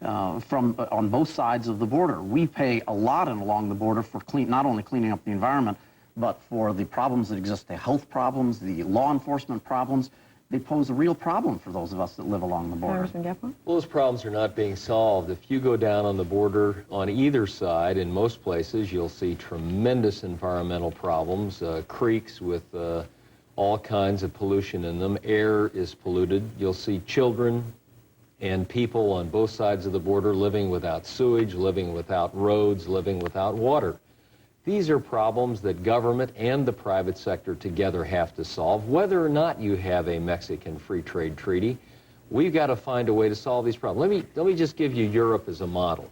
on both sides of the border. We pay a lot along the border for not only cleaning up the environment, but for the problems that exist, the health problems, the law enforcement problems. They pose a real problem for those of us that live along the border. Well, those problems are not being solved. If you go down on the border on either side, in most places, you'll see tremendous environmental problems, creeks with all kinds of pollution in them. Air is polluted. You'll see children and people on both sides of the border living without sewage, living without roads, living without water. These are problems that government and the private sector together have to solve. Whether or not you have a Mexican free trade treaty, we've got to find a way to solve these problems. Let me just give you Europe as a model.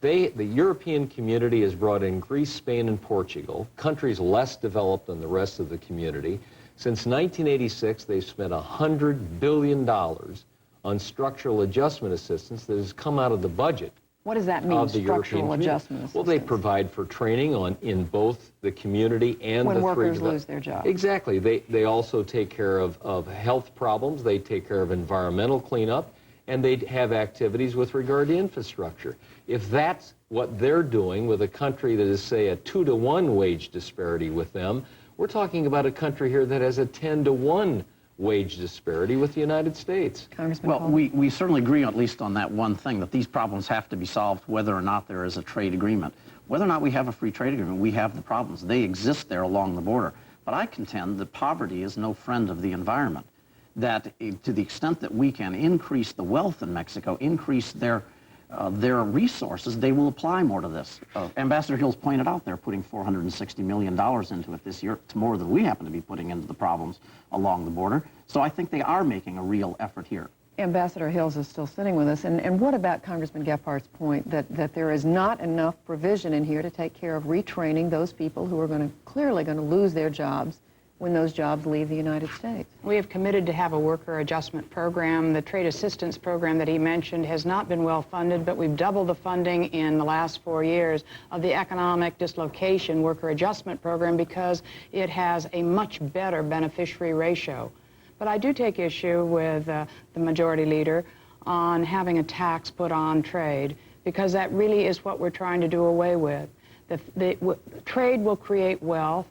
The European community has brought in Greece, Spain, and Portugal, countries less developed than the rest of the community. Since 1986, they've spent $100 billion on structural adjustment assistance that has come out of the budget. What does that mean, structural adjustment assistance? Well, they provide for training in both the community and when the workers lose their job. Exactly. They also take care of health problems. They take care of environmental cleanup, and they have activities with regard to infrastructure. If that's what they're doing with a country that is, say, a 2-to-1 wage disparity with them, we're talking about a country here that has a 10-to-1 wage disparity with the United States. Congressman Well, Colby? we certainly agree at least on that one thing, that these problems have to be solved whether or not there is a trade agreement. Whether or not we have a free trade agreement, we have the problems. They exist there along the border. But I contend that poverty is no friend of the environment, that to the extent that we can increase the wealth in Mexico, increase their resources, they will apply more to this. Ambassador Hills pointed out they're putting $460 million into it this year. It's more than we happen to be putting into the problems along the border. So I think they are making a real effort here. Ambassador Hills is still sitting with us. And what about Congressman Gephardt's point that there is not enough provision in here to take care of retraining those people who are clearly going to lose their jobs when those jobs leave the United States? We have committed to have a worker adjustment program. The trade assistance program that he mentioned has not been well funded, but we've doubled the funding in the last 4 years of the economic dislocation worker adjustment program because it has a much better beneficiary ratio. But I do take issue with the majority leader on having a tax put on trade, because that really is what we're trying to do away with. Trade will create wealth,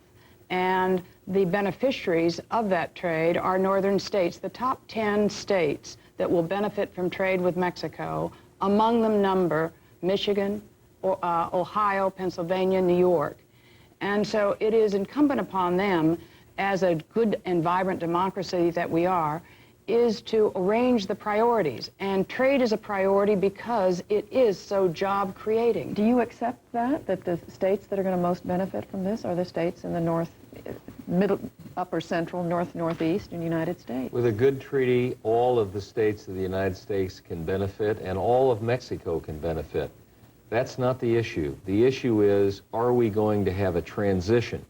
and the beneficiaries of that trade are northern states. The top 10 states that will benefit from trade with Mexico, among them number Michigan, Ohio, Pennsylvania, New York. And so it is incumbent upon them, as a good and vibrant democracy that we are, is to arrange the priorities. And trade is a priority because it is so job creating. Do you accept that the states that are going to most benefit from this are the states in the north, middle, upper central, northeast in the United States? With a good treaty, all of the states of the United States can benefit, and all of Mexico can benefit. That's not the issue. The issue is, are we going to have a transition,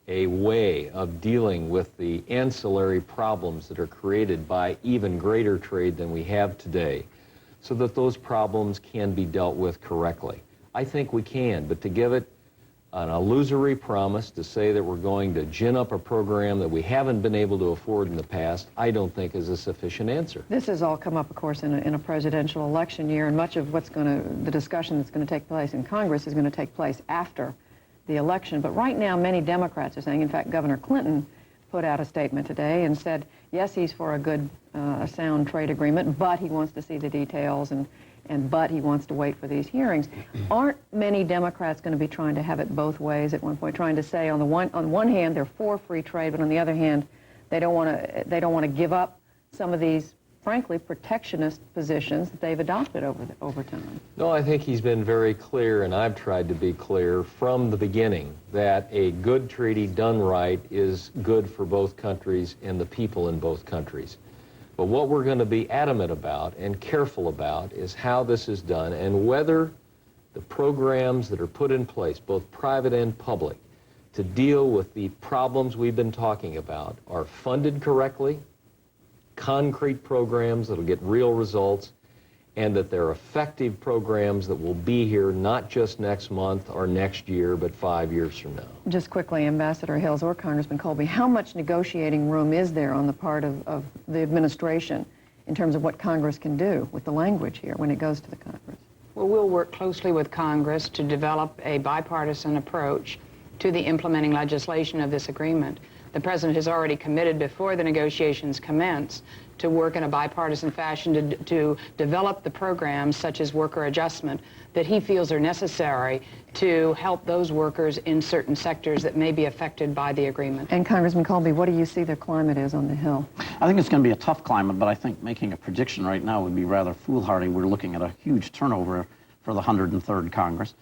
a way of dealing with the ancillary problems that are created by even greater trade than we have today, so that those problems can be dealt with correctly? I think we can, but to give it an illusory promise to say that we're going to gin up a program that we haven't been able to afford in the past, I don't think is a sufficient answer. This has all come up, of course, in a presidential election year, and much of the discussion that's going to take place in Congress is going to take place after the election. But right now, many Democrats are saying, in fact, Governor Clinton put out a statement today and said, yes, he's for a good, a sound trade agreement, but he wants to see the details, but he wants to wait for these hearings. Aren't many Democrats going to be trying to have it both ways at one point, trying to say on one hand they're for free trade, but on the other hand they don't want to give up some of these, frankly, protectionist positions that they've adopted over time? No, I think he's been very clear, and I've tried to be clear from the beginning, that a good treaty done right is good for both countries and the people in both countries. But what we're going to be adamant about and careful about is how this is done, and whether the programs that are put in place, both private and public, to deal with the problems we've been talking about are funded correctly, concrete programs that will get real results, and that they're effective programs that will be here not just next month or next year, but 5 years from now. Just quickly, Ambassador Hills or Congressman Colby, how much negotiating room is there on the part of the administration in terms of what Congress can do with the language here when it goes to the Congress? Well, we'll work closely with Congress to develop a bipartisan approach to the implementing legislation of this agreement. The President has already committed before the negotiations commence to work in a bipartisan fashion to develop the programs such as worker adjustment that he feels are necessary to help those workers in certain sectors that may be affected by the agreement. And Congressman Colby, what do you see the climate is on the Hill? I think it's going to be a tough climate, but I think making a prediction right now would be rather foolhardy. We're looking at a huge turnover for the 103rd Congress.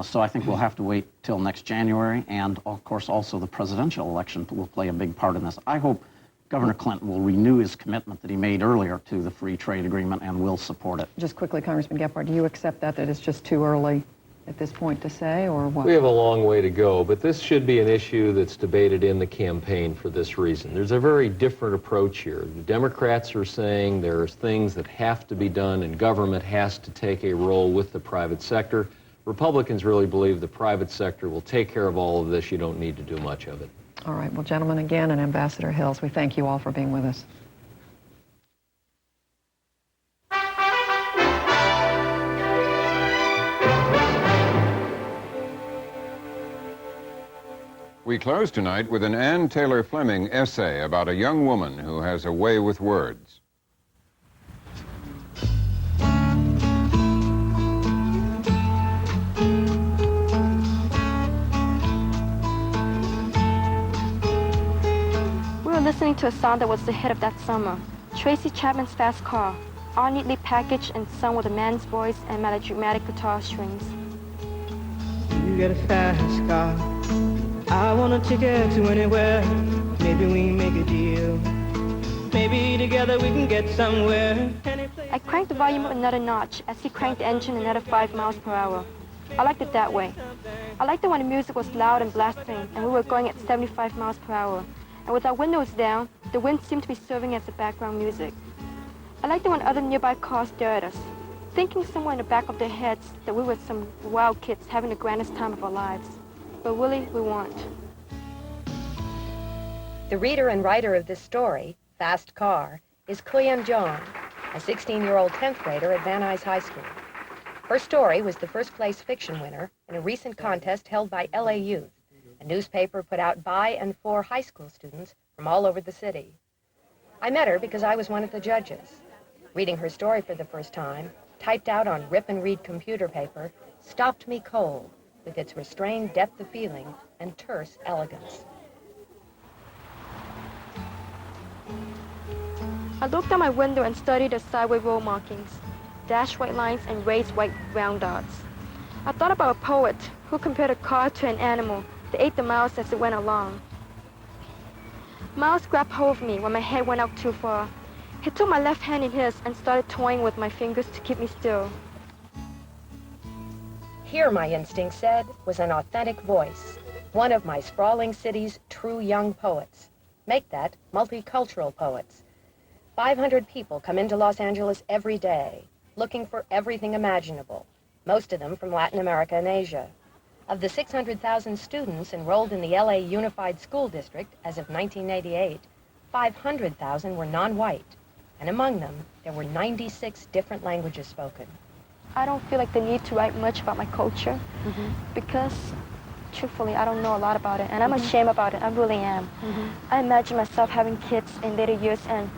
So I think we'll have to wait till next January, and of course also the presidential election will play a big part in this. I hope Governor Clinton will renew his commitment that he made earlier to the free trade agreement and will support it. Just quickly, Congressman Gephardt, do you accept that it's just too early at this point to say, or what? We have a long way to go, but this should be an issue that's debated in the campaign for this reason. There's a very different approach here. The Democrats are saying there's things that have to be done and government has to take a role with the private sector. Republicans really believe the private sector will take care of all of this. You don't need to do much of it. All right. Well, gentlemen, again, and Ambassador Hills, we thank you all for being with us. We close tonight with an Ann Taylor Fleming essay about a young woman who has a way with words. We were listening to a song that was the hit of that summer, Tracy Chapman's Fast Car, all neatly packaged and sung with a man's voice and melodramatic guitar strings. You get a fast car, I want a ticket to anywhere. Maybe we make a deal, maybe together we can get somewhere. I cranked the volume up another notch as he cranked the engine another 5 miles per hour. I liked it that way. I liked it when the music was loud and blasting and we were going at 75 miles per hour. And with our windows down, the wind seemed to be serving as the background music. I liked it when other nearby cars stared at us, thinking somewhere in the back of their heads that we were some wild kids having the grandest time of our lives. But really, we weren't. The reader and writer of this story, Fast Car, is Kuyen Jong, a 16-year-old 10th grader at Van Nuys High School. Her story was the first-place fiction winner in a recent contest held by LA Youth, a newspaper put out by and for high school students from all over the city. I met her because I was one of the judges. Reading her story for the first time, typed out on rip-and-read computer paper, stopped me cold with its restrained depth of feeling and terse elegance. I looked out my window and studied the sideway road markings, dashed white lines and raised white round dots. I thought about a poet who compared a car to an animal that ate the miles as it went along. Miles grabbed hold of me when my head went out too far. He took my left hand in his and started toying with my fingers to keep me still. Here, my instinct said, was an authentic voice, one of my sprawling city's true young poets. Make that multicultural poets. 500 people come into Los Angeles every day, looking for everything imaginable, most of them from Latin America and Asia. Of the 600,000 students enrolled in the LA Unified School District as of 1988, 500,000 were non-white, and among them, there were 96 different languages spoken. I don't feel like the need to write much about my culture because, truthfully, I don't know a lot about it, and I'm ashamed about it. I really am. I imagine myself having kids in later years, and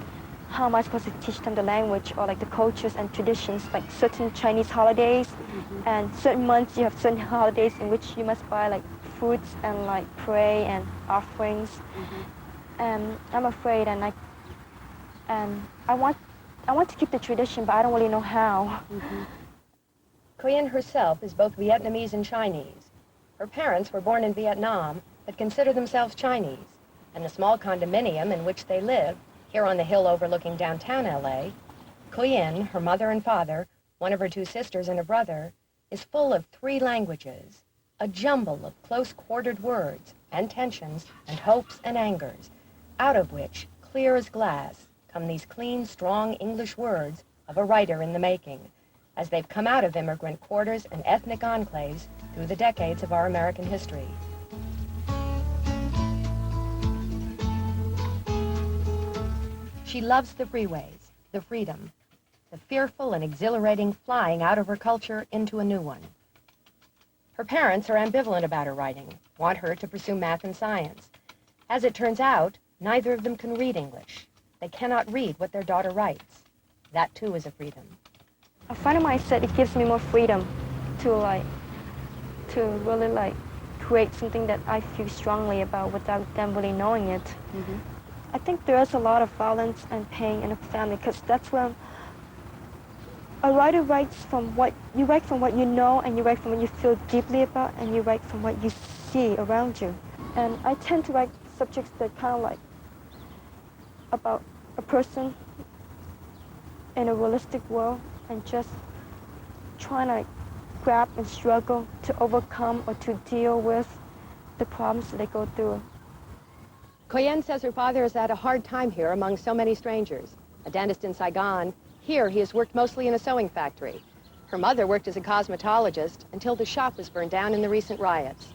how am I supposed to teach them the language or like the cultures and traditions, like certain Chinese holidays, and certain months you have certain holidays in which you must buy like fruits and like pray and offerings. And I'm afraid, and I want to keep the tradition, but I don't really know how. Kuyen herself is both Vietnamese and Chinese. Her parents were born in Vietnam, but consider themselves Chinese. And the small condominium in which they live, here on the hill overlooking downtown LA, Kuyen, her mother and father, one of her two sisters and a brother, is full of 3 languages, a jumble of close-quartered words and tensions and hopes and angers, out of which, clear as glass, come these clean, strong English words of a writer in the making, as they've come out of immigrant quarters and ethnic enclaves through the decades of our American history. She loves the freeways, the freedom, the fearful and exhilarating flying out of her culture into a new one. Her parents are ambivalent about her writing, want her to pursue math and science. As it turns out, neither of them can read English. They cannot read what their daughter writes. That, too, is a freedom. A friend of mine said it gives me more freedom to really create something that I feel strongly about without them really knowing it. I think there is a lot of violence and pain in a family because that's when a writer writes from what you know, and you write from what you feel deeply about, and you write from what you see around you. And I tend to write subjects that kind of like about a person in a realistic world and just trying to grab and struggle to overcome or to deal with the problems that they go through. Kuyen says her father has had a hard time here among so many strangers. A dentist in Saigon, here he has worked mostly in a sewing factory. Her mother worked as a cosmetologist until the shop was burned down in the recent riots.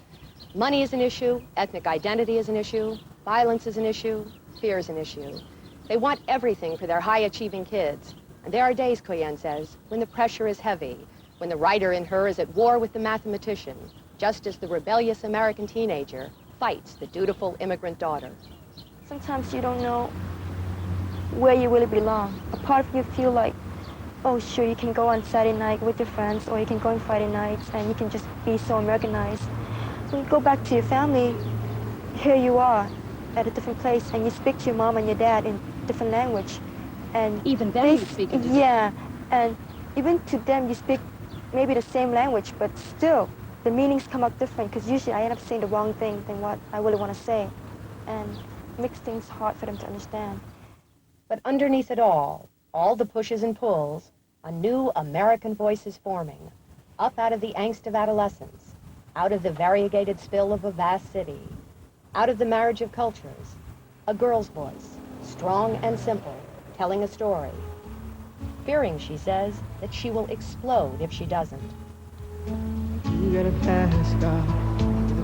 Money is an issue, ethnic identity is an issue, violence is an issue, fear is an issue. They want everything for their high-achieving kids. And there are days, Kuyen says, when the pressure is heavy, when the writer in her is at war with the mathematician, just as the rebellious American teenager fights the dutiful immigrant daughter. Sometimes you don't know where you really belong. A part of you feel like, oh, sure, you can go on Saturday night with your friends, or you can go on Friday nights, and you can just be so Americanized. When you go back to your family, here you are at a different place, and you speak to your mom and your dad in different language. And even then you speak in different. Yeah, and even to them you speak maybe the same language, but still the meanings come out different, because usually I end up saying the wrong thing than what I really want to say, and it makes things hard for them to understand. But underneath it all the pushes and pulls, a new American voice is forming, up out of the angst of adolescence, out of the variegated spill of a vast city, out of the marriage of cultures, a girl's voice, strong and simple, telling a story, fearing, she says, that she will explode if she doesn't. You got a fast car,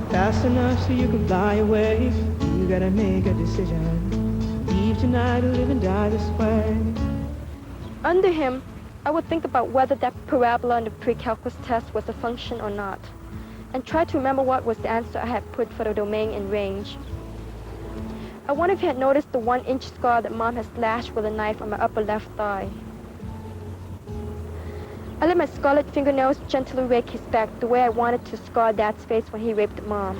fast enough so you can fly away. You gotta make a decision, leave tonight or live and die this way. Under him, I would think about whether that parabola in the pre-calculus test was a function or not, and try to remember what was the answer I had put for the domain and range. I wonder if he had noticed the 1-inch scar that Mom has slashed with a knife on my upper left thigh. I let my scarlet fingernails gently rake his back the way I wanted to scar Dad's face when he raped Mom.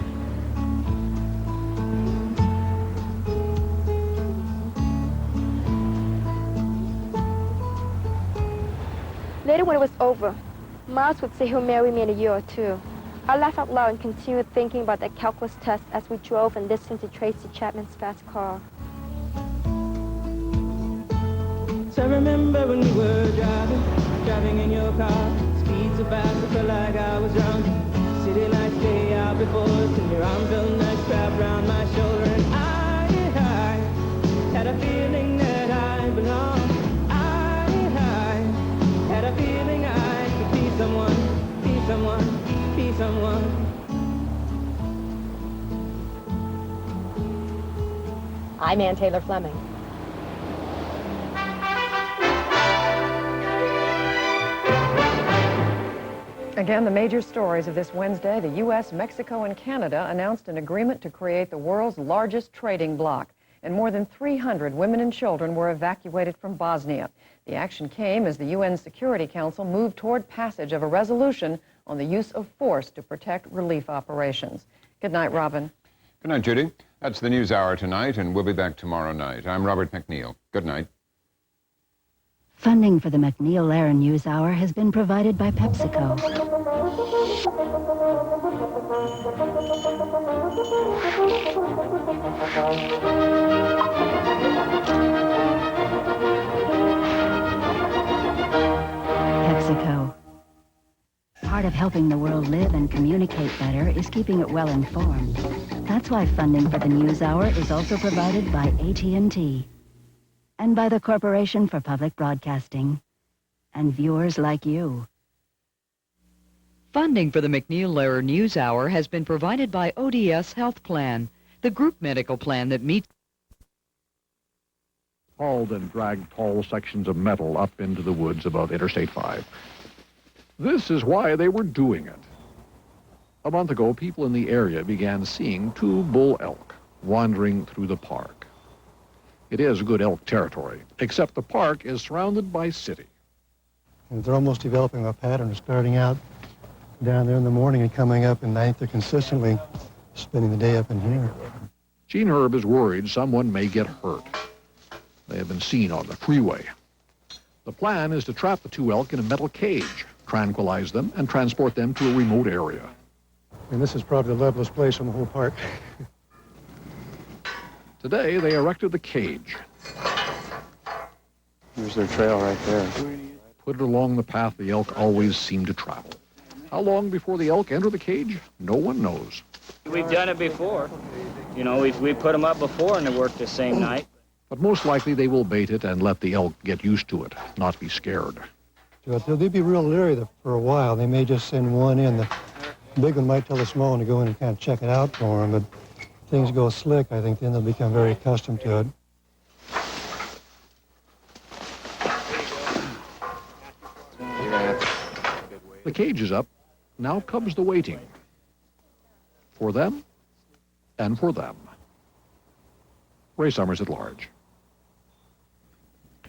Later, when it was over, Miles would say he'll marry me in a year or two. I laughed out loud and continued thinking about that calculus test as we drove and listened to Tracy Chapman's fast car. So I remember when we were driving in your car, speed so fast I felt like I was drunk. City lights lay out before us, and your arm felt nice wrapped around my shoulder, and I had a feeling that I belonged. I had a feeling I could be someone, be someone. Be someone. I'm Ann Taylor Fleming. Again, the major stories of this Wednesday. The U.S., Mexico, and Canada announced an agreement to create the world's largest trading bloc, and more than 300 women and children were evacuated from Bosnia. The action came as the UN Security Council moved toward passage of a resolution on the use of force to protect relief operations. Good night, Robin. Good night, Judy. That's the NewsHour tonight, and we'll be back tomorrow night. I'm Robert MacNeil. Good night. Funding for the MacNeil-Lehrer NewsHour has been provided by PepsiCo. PepsiCo. Part of helping the world live and communicate better is keeping it well informed. That's why funding for the NewsHour is also provided by AT&T and by the Corporation for Public Broadcasting and viewers like you. Funding for the MacNeil-Lehrer NewsHour has been provided by ODS Health Plan, the group medical plan that meets. Hauled and dragged tall sections of metal up into the woods above Interstate 5. This is why they were doing it. A month ago, people in the area began seeing 2 bull elk wandering through the park. It is good elk territory, except the park is surrounded by city. And they're almost developing a pattern of starting out down there in the morning and coming up at night. They're consistently spending the day up in here. Gene Herb is worried someone may get hurt. They have been seen on the freeway. The plan is to trap the 2 elk in a metal cage, tranquilize them, and transport them to a remote area. And this is probably the levelest place in the whole park. Today, they erected the cage. There's their trail right there. Put it along the path the elk always seem to travel. How long before the elk enter the cage? No one knows. We've done it before. You know, we put them up before and it worked the same night. But most likely they will bait it and let the elk get used to it, not be scared. They'll be real leery for a while. They may just send one in. The big one might tell the small one to go in and kind of check it out for them, but if things go slick, I think then they'll become very accustomed to it. The cage is up. Now comes the waiting. For them, and for them. Ray Summers at large.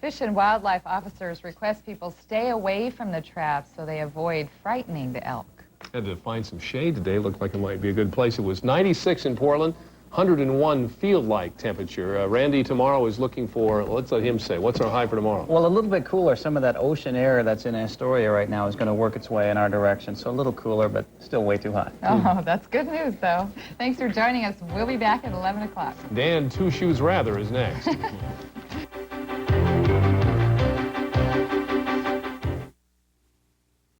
Fish and wildlife officers request people stay away from the traps so they avoid frightening the elk. Had to find some shade today. Looked like it might be a good place. It was 96 in Portland, 101 field-like temperature. Randy tomorrow is looking for, let's let him say, what's our high for tomorrow? Well, a little bit cooler. Some of that ocean air that's in Astoria right now is going to work its way in our direction. So a little cooler, but still way too hot. Oh, that's good news, though. Thanks for joining us. We'll be back at 11 o'clock. Dan Two Shoes Rather is next.